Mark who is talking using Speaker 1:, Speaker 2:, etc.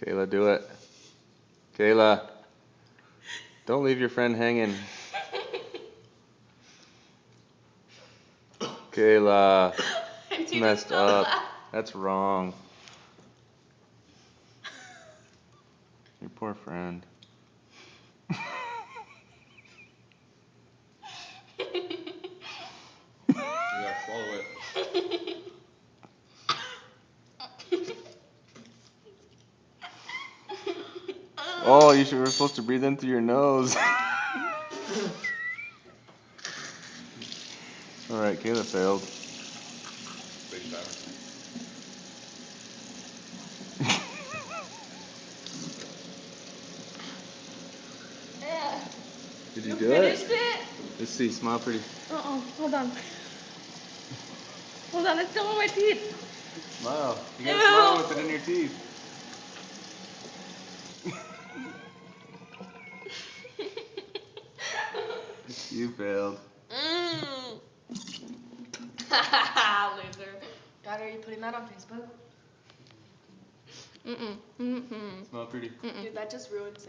Speaker 1: Kayla, do it. Kayla, don't leave your friend hanging. Kayla, it's messed up. That's wrong. Your poor friend.
Speaker 2: Yeah, swallow it.
Speaker 1: Oh, you were supposed to breathe in through your nose. Alright, Kayla failed.
Speaker 2: Big time.
Speaker 1: Did
Speaker 3: You
Speaker 1: do it?
Speaker 3: finished it?
Speaker 1: Let's see, smile pretty.
Speaker 3: Hold on. Hold on, it's still in my teeth.
Speaker 1: Smile. You gotta
Speaker 3: Ew.
Speaker 1: smile with it in your teeth. You failed.
Speaker 3: Loser. God, are you putting that on Facebook?
Speaker 1: Smile pretty.
Speaker 3: Dude, that just ruined